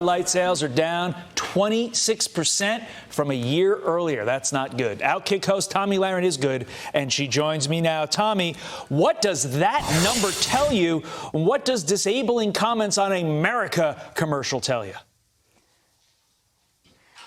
Light sales are down 26% from a year earlier. That's not good. Outkick host Tomi Lahren is good, and she joins me now. Tomi, what does that number tell you? What does disabling comments on America commercial tell you?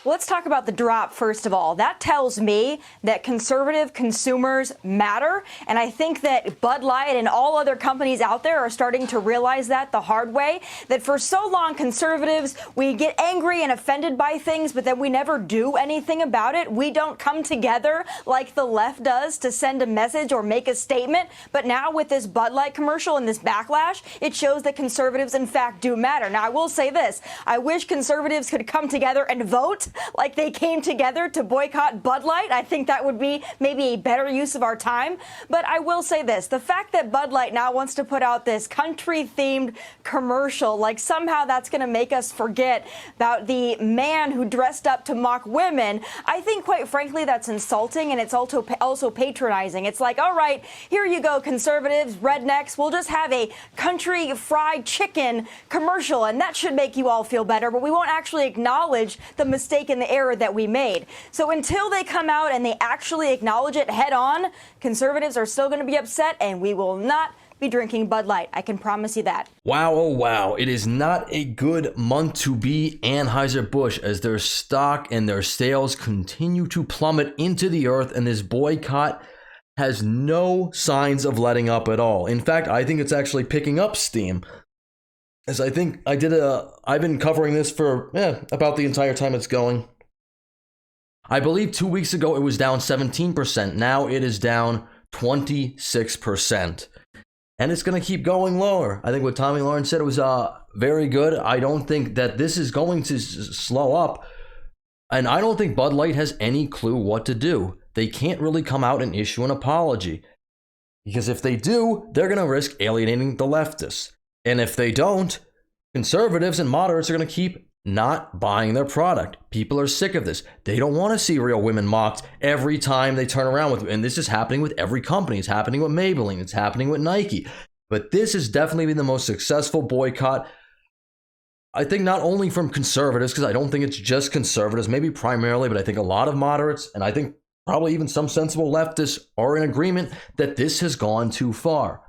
Let's talk about the drop, first of all. That tells me that conservative consumers matter, and I think that Bud Light and all other companies out there are starting to realize that the hard way, that for so long conservatives, we get angry and offended by things, but then we never do anything about it. We don't come together like the left does to send a message or make a statement, but now with this Bud Light commercial and this backlash, it shows that conservatives, in fact, do matter. Now, I will say this. I wish conservatives could come together and vote like they came together to boycott Bud Light. I think that would be maybe a better use of our time. But I will say this, the fact that Bud Light now wants to put out this country-themed commercial, like somehow that's going to make us forget about the man who dressed up to mock women, I think, quite frankly, that's insulting, and it's also patronizing. It's like, all right, here you go, conservatives, rednecks, we'll just have a country fried chicken commercial, and that should make you all feel better, but we won't actually acknowledge the mistake and the error that we made. So until they come out and they actually acknowledge it head on, conservatives are still going to be upset, and we will not be drinking Bud Light. I can promise you that. Wow, oh wow. It is not a good month to be Anheuser-Busch as their stock and their sales continue to plummet into the earth, and this boycott has no signs of letting up at all. In fact, I think it's actually picking up steam. As I've been covering this for about the entire time it's going. I believe 2 weeks ago it was down 17%. Now it is down 26%. And it's going to keep going lower. I think what Tomi Lahren said was very good. I don't think that this is going to slow up. And I don't think Bud Light has any clue what to do. They can't really come out and issue an apology. Because if they do, they're going to risk alienating the leftists. And if they don't, conservatives and moderates are going to keep not buying their product. People are sick of this. They don't want to see real women mocked every time they turn around with, and this is happening with every company. It's happening with Maybelline. It's happening with Nike. But this has definitely been the most successful boycott. I think not only from conservatives, because I don't think it's just conservatives, maybe primarily, but I think a lot of moderates, and I think probably even some sensible leftists are in agreement that this has gone too far.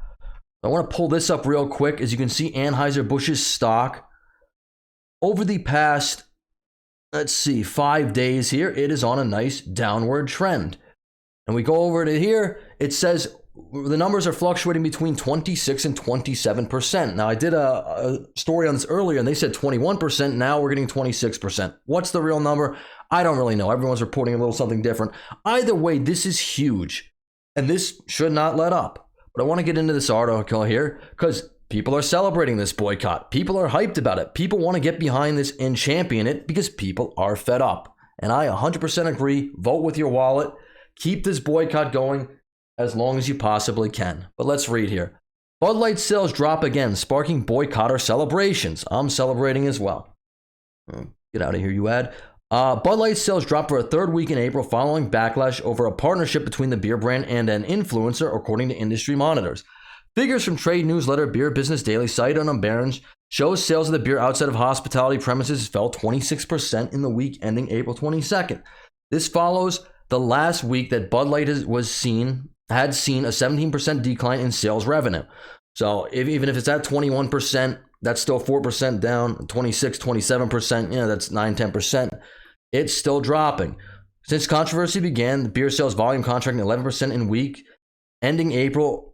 I want to pull this up real quick. As you can see, Anheuser-Busch's stock over the past, 5 days here, it is on a nice downward trend. And we go over to here, it says the numbers are fluctuating between 26 and 27%. Now, I did a story on this earlier, and they said 21%. Now we're getting 26%. What's the real number? I don't really know. Everyone's reporting a little something different. Either way, this is huge, and this should not let up. But I want to get into this article here because people are celebrating this boycott. People are hyped about it. People want to get behind this and champion it because people are fed up. And I 100% agree. Vote with your wallet. Keep this boycott going as long as you possibly can. But let's read here. Bud Light sales drop again, sparking boycotter celebrations. I'm celebrating as well. Get out of here, you ad. Bud Light sales dropped for a third week in April following backlash over a partnership between the beer brand and an influencer, according to industry monitors. Figures from trade newsletter Beer Business Daily cited on Barron's shows sales of the beer outside of hospitality premises fell 26% in the week ending April 22nd. This follows the last week that Bud Light had seen a 17% decline in sales revenue. So even if it's at 21%, that's still 4% down, 26, 27%, that's 9, 10%. It's still dropping. Since controversy began, the beer sales volume contracting 11% in week ending April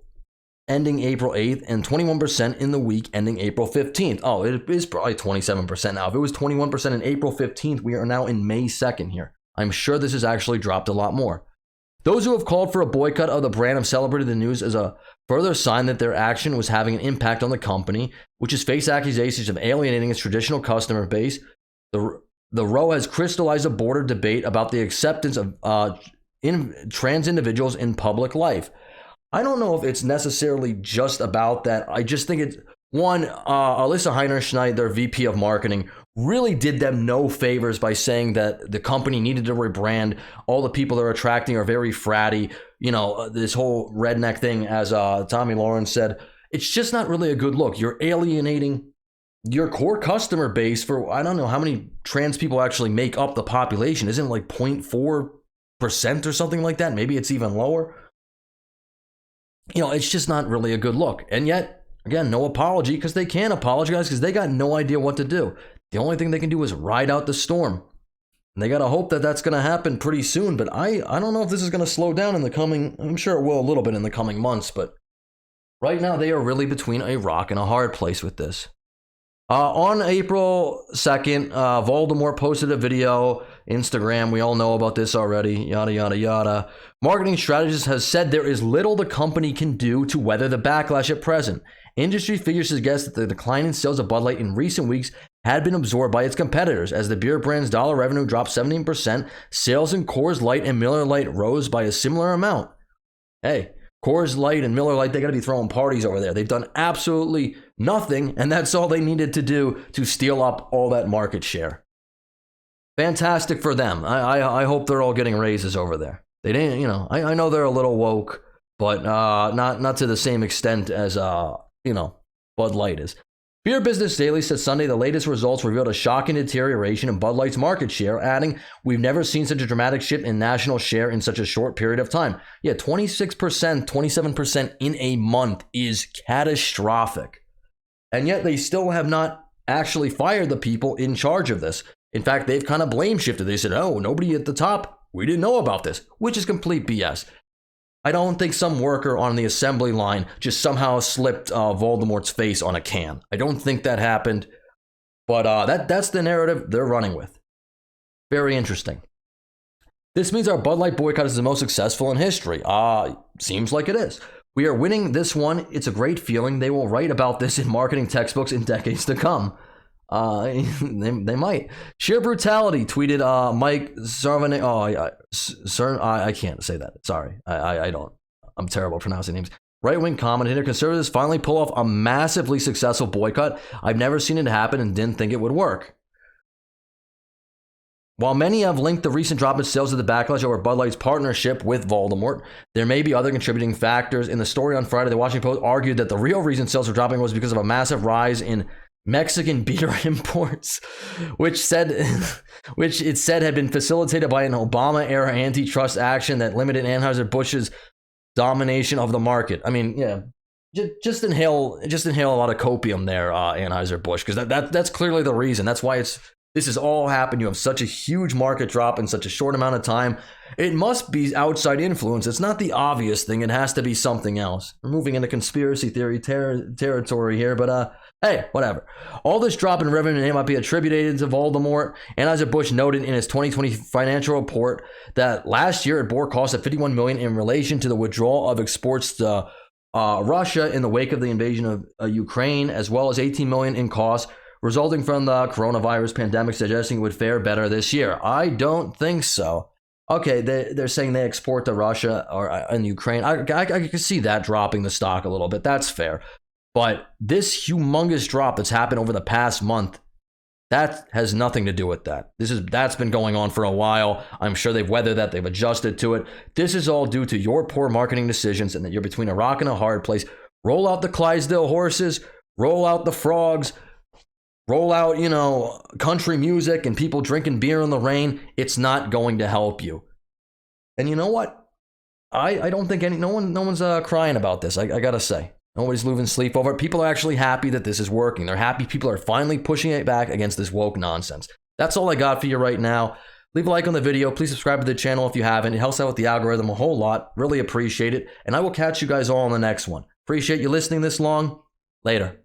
8th and 21% in the week ending April 15th. Oh, it is probably 27% now. If it was 21% in April 15th, we are now in May 2nd here. I'm sure this has actually dropped a lot more. Those who have called for a boycott of the brand have celebrated the news as a further sign that their action was having an impact on the company, which has faced accusations of alienating its traditional customer base. The row has crystallized a border debate about the acceptance of trans individuals in public life. I don't know if it's necessarily just about that. I just think it's, one, Alyssa Heinerschneid, their VP of marketing, really did them no favors by saying that the company needed to rebrand. All the people they're attracting are very fratty. This whole redneck thing, as Tomi Lahren said, it's just not really a good look. You're alienating your core customer base for, I don't know how many trans people actually make up the population. Isn't it like 0.4% or something like that? Maybe it's even lower. You know, it's just not really a good look. And yet, again, no apology, because they can't apologize because they got no idea what to do. The only thing they can do is ride out the storm. And they got to hope that that's going to happen pretty soon. But I don't know if this is going to slow down in the coming, I'm sure it will a little bit in the coming months. But right now, they are really between a rock and a hard place with this. On April 2nd, Voldemort posted a video, Instagram, we all know about this already, yada, yada, yada. Marketing strategist has said there is little the company can do to weather the backlash at present. Industry figures suggest that the decline in sales of Bud Light in recent weeks had been absorbed by its competitors. As the beer brand's dollar revenue dropped 17%, sales in Coors Light and Miller Lite rose by a similar amount. Hey, Coors Light and Miller Lite, they got to be throwing parties over there. They've done absolutely nothing, and that's all they needed to do to steal up all that market share. Fantastic for them. I hope they're all getting raises over there. They didn't, you know, I know they're a little woke, but not to the same extent as, Bud Light is. Beer Business Daily said Sunday the latest results revealed a shocking deterioration in Bud Light's market share, adding, "We've never seen such a dramatic shift in national share in such a short period of time." Yeah, 26%, 27% in a month is catastrophic. And yet they still have not actually fired the people in charge of this. In fact, they've kind of blame shifted. They said, oh, nobody at the top, we didn't know about this, which is complete BS. I don't think some worker on the assembly line just somehow slipped Voldemort's face on a can. I don't think that happened, but that's the narrative they're running with. Very interesting. This means our Bud Light boycott is the most successful in history. Seems like it is. We are winning this one. It's a great feeling. They will write about this in marketing textbooks in decades to come. They might. Sheer brutality, tweeted Mike Sarvane. I can't say that. Sorry. I don't. I'm terrible at pronouncing names. Right-wing commentator, conservatives finally pull off a massively successful boycott. I've never seen it happen and didn't think it would work. While many have linked the recent drop in sales to the backlash over Bud Light's partnership with Voldemort, there may be other contributing factors. In the story on Friday, the Washington Post argued that the real reason sales were dropping was because of a massive rise in Mexican beer imports, which it said had been facilitated by an Obama-era antitrust action that limited Anheuser-Busch's domination of the market. I mean, yeah, just inhale a lot of copium there, Anheuser-Busch, because that's clearly the reason. That's why this has all happened. You have such a huge market drop in such a short amount of time. It must be outside influence. It's not the obvious thing. It has to be something else. We're moving into conspiracy theory territory here, but hey, whatever. All this drop in revenue might be attributed to Voldemort. Anheuser-Busch noted in its 2020 financial report that last year it bore costs of $51 million in relation to the withdrawal of exports to Russia in the wake of the invasion of Ukraine, as well as $18 million in costs resulting from the coronavirus pandemic, suggesting it would fare better this year. I don't think so. Okay, they're saying they export to Russia or in Ukraine. I can see that dropping the stock a little bit. That's fair. But this humongous drop that's happened over the past month, that has nothing to do with that. That's been going on for a while. I'm sure they've weathered that. They've adjusted to it. This is all due to your poor marketing decisions and that you're between a rock and a hard place. Roll out the Clydesdale horses. Roll out the frogs. Roll out, country music and people drinking beer in the rain. It's not going to help you. And you know what? I don't think no one's crying about this. I gotta say, nobody's losing sleep over it. People are actually happy that this is working. They're happy people are finally pushing it back against this woke nonsense. That's all I got for you right now. Leave a like on the video. Please subscribe to the channel if you haven't. It helps out with the algorithm a whole lot. Really appreciate it. And I will catch you guys all on the next one. Appreciate you listening this long. Later.